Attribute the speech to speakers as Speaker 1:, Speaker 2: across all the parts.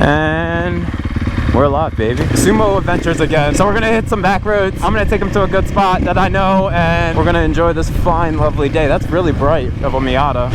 Speaker 1: And we're alive, baby. Sumo adventures again. So we're gonna hit some back roads. I'm gonna take them to a good spot that I know, and we're gonna enjoy this fine, lovely day. That's really bright of a Miata.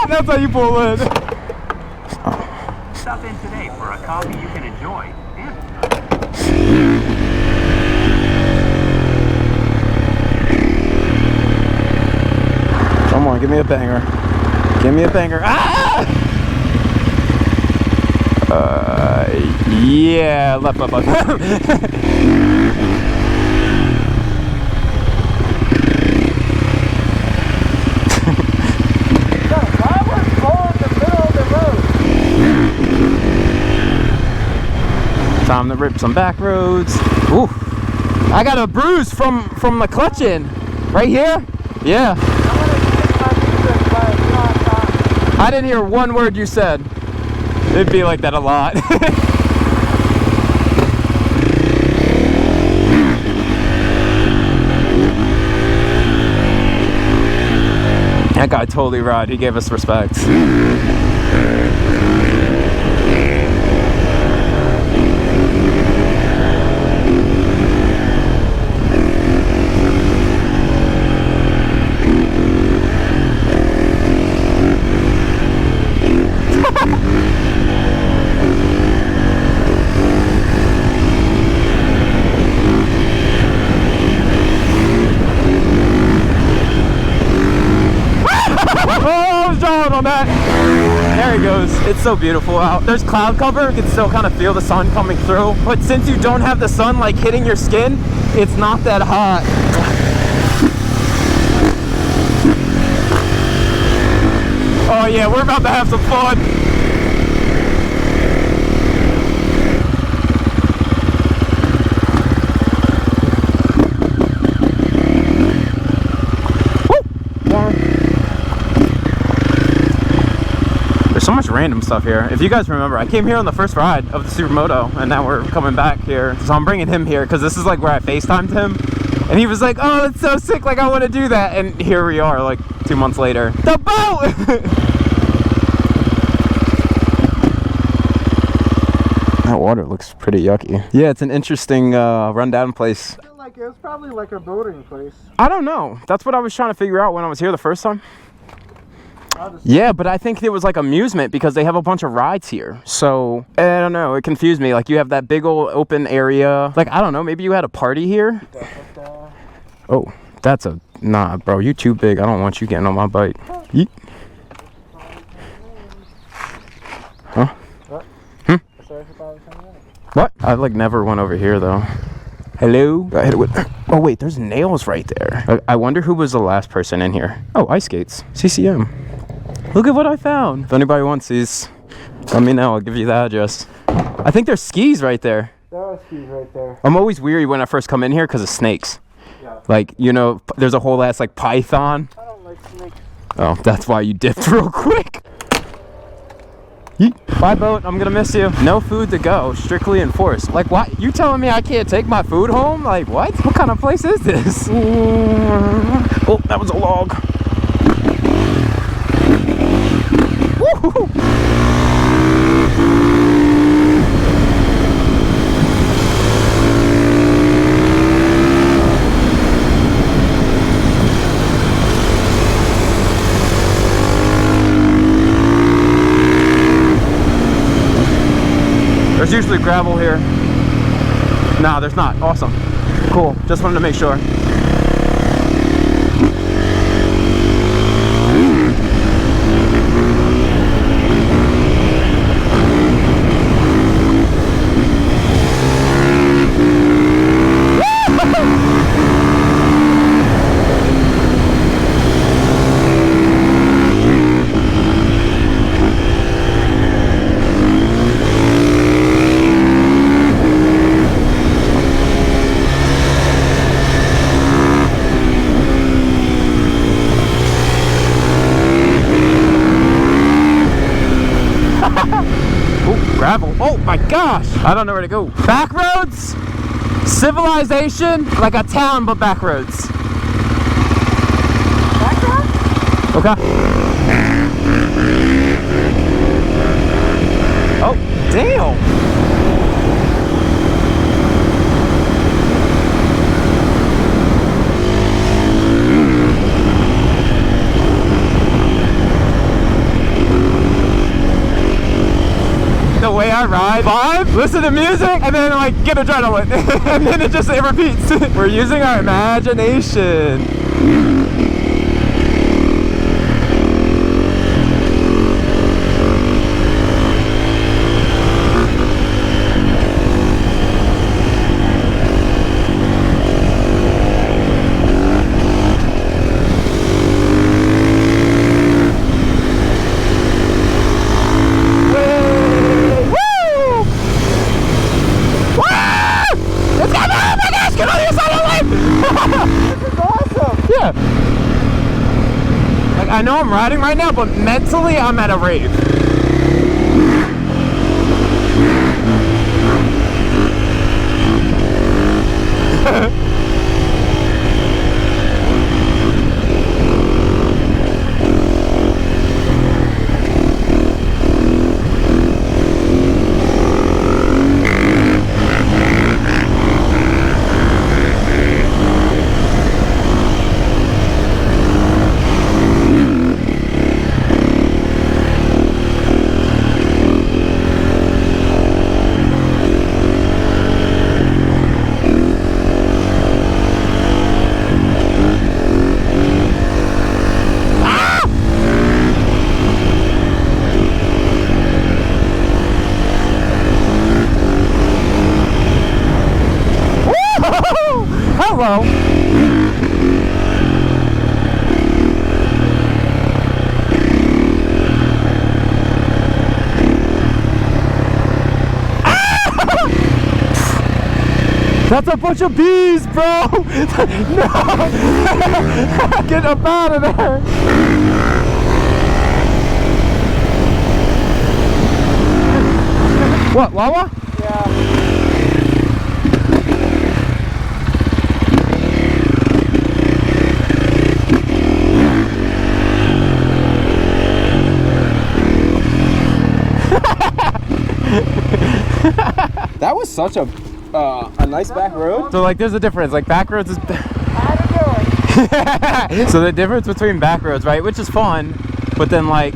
Speaker 1: That's how you pull in.
Speaker 2: Stop in today for a coffee you can enjoy.
Speaker 1: Come on, give me a banger. Give me a banger. Ah! Yeah, left. Time to rip some back roads. Ooh, I got a bruise from the clutch in. Right here? Yeah. I didn't hear one word you said. It'd be like that a lot. That guy totally right. He gave us respect. On that. There he goes. It's so beautiful out. There's cloud cover. You can still kind of feel the sun coming through. But since you don't have the sun like hitting your skin, it's not that hot. Oh yeah, we're about to have some fun. So much random stuff here. If you guys remember, I came here on the first ride of the Supermoto, and now we're coming back here. So I'm bringing him here because this is like where I FaceTimed him, and he was like, "Oh, it's so sick! Like I want to do that." And here we are, like 2 months later. The boat. That water looks pretty yucky. Yeah, it's an interesting rundown place.
Speaker 3: Like it was probably like a boating place.
Speaker 1: I don't know. That's what I was trying to figure out when I was here the first time. Yeah, but I think it was like amusement because they have a bunch of rides here. So, I don't know, it confused me. Like you have that big old open area. Like, I don't know, maybe you had a party here? Oh, that's a, nah, bro, you too big. I don't want you getting on my bike. Yeet. Huh?
Speaker 3: What?
Speaker 1: What? I like never went over here though. Hello? I hit it with, oh wait, there's nails right there. I wonder who was the last person in here. Oh, ice skates. CCM. Look at what I found. If anybody wants these, let me know. I'll give you the address. I think there's skis right there.
Speaker 3: There are skis right there.
Speaker 1: I'm always weary when I first come in here because of snakes.
Speaker 3: Yeah.
Speaker 1: Like, you know, there's a whole ass like python.
Speaker 3: I don't like snakes.
Speaker 1: Oh, that's why you dipped real quick. Yeet. Bye, boat. I'm gonna miss you. No food to go. Strictly enforced. Like, what? You telling me I can't take my food home? Like, what? What kind of place is this? Oh, that was a log. Woo-hoo-hoo. There's usually gravel here. Nah, there's not. Awesome. Cool. Just wanted to make sure. gravel. Oh my gosh. I don't know where to go. Back roads? Civilization? Like a town, but back roads.
Speaker 3: Back road?
Speaker 1: Okay. Oh, damn. The way I ride, vibe, listen to music, and then like get adrenaline, and then it repeats. We're using our imagination. Yeah. Like, I know I'm riding right now, but mentally I'm at a rave. Hello. That's a bunch of bees, bro. No. Get up out of there. What, Wawa?
Speaker 3: Yeah.
Speaker 1: That was such a nice back road. So like there's a difference, like back roads is so the difference between back roads, right, which is fun, but then like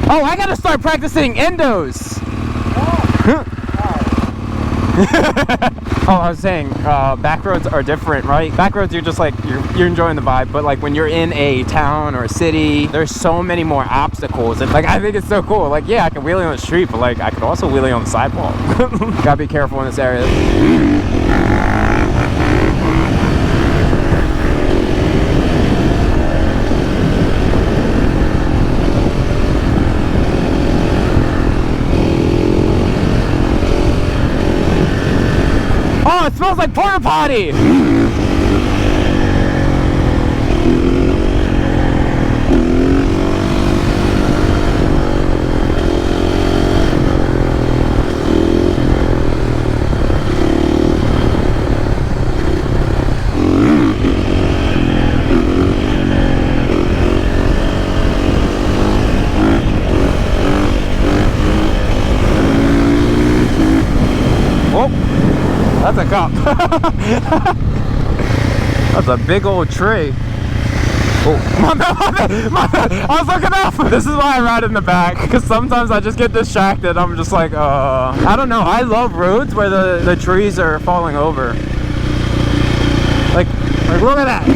Speaker 1: oh, I gotta start practicing endos. Oh, I was saying, back roads are different, right? Back roads, you're just like, you're enjoying the vibe, but like when you're in a town or a city, there's so many more obstacles. And like, I think it's so cool. Like, yeah, I can wheelie on the street, but like, I could also wheelie on the sidewalk. Gotta be careful in this area. Oh, it smells like porta potty! That's a cop. That's a big old tree. Oh, my bad. I was looking up. This is why I ride in the back, because sometimes I just get distracted. I'm just like, I don't know. I love roads where the trees are falling over. Like look at that.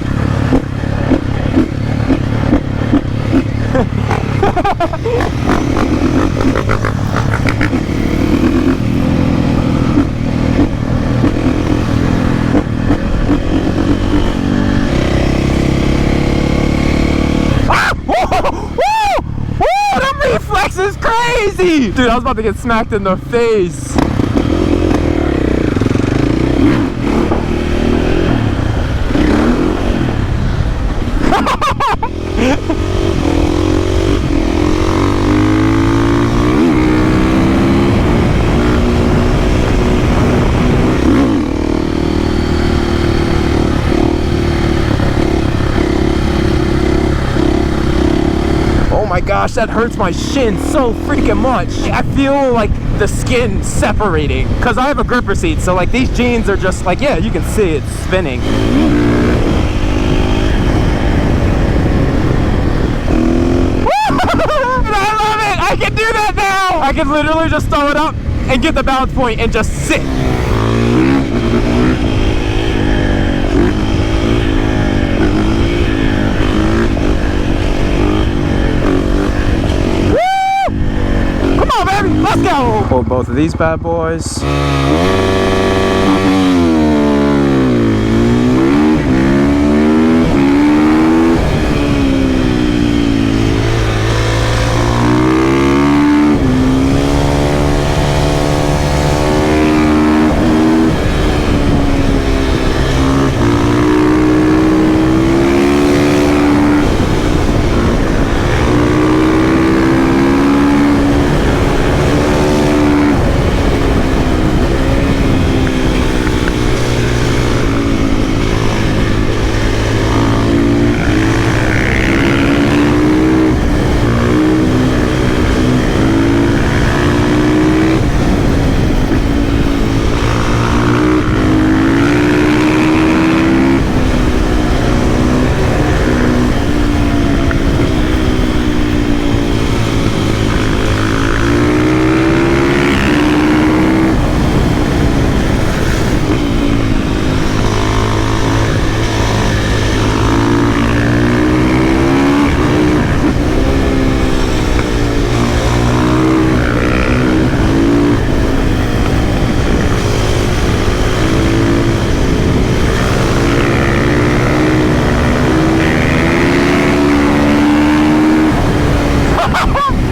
Speaker 1: Reflex is crazy! Dude, I was about to get smacked in the face. gosh, that hurts my shin so freaking much. I feel like the skin separating because I have a gripper seat, so like these jeans are just like, yeah, you can see it's spinning. I love it! I can do that now! I can literally just throw it up and get the balance point and just sit. Come on, baby, let's go! Pull both of these bad boys.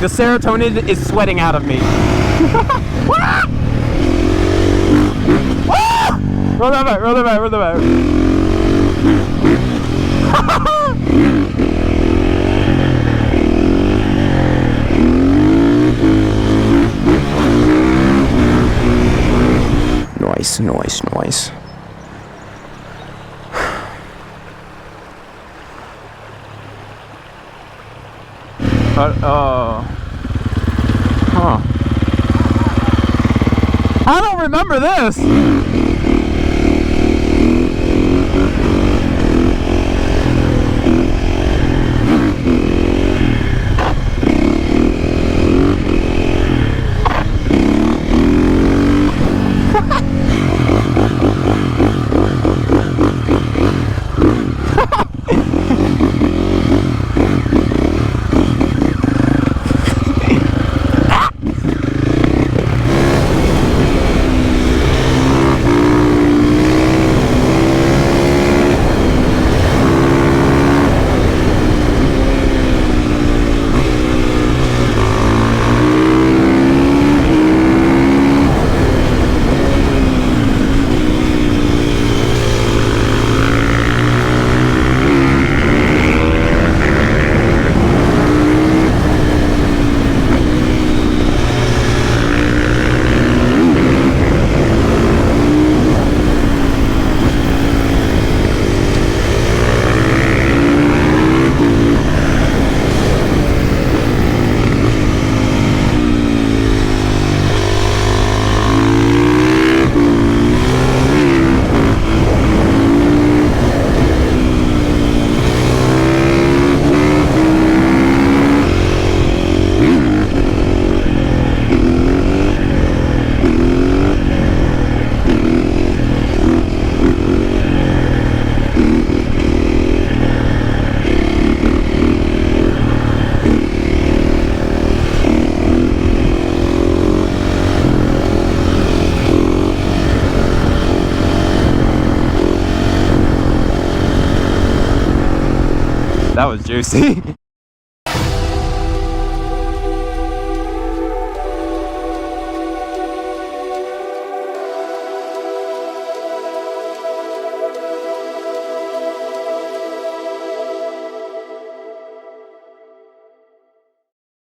Speaker 1: The serotonin is sweating out of me. Roll that back, roll that back, roll that back. Nice, nice, nice. Huh. I don't remember this. That was juicy.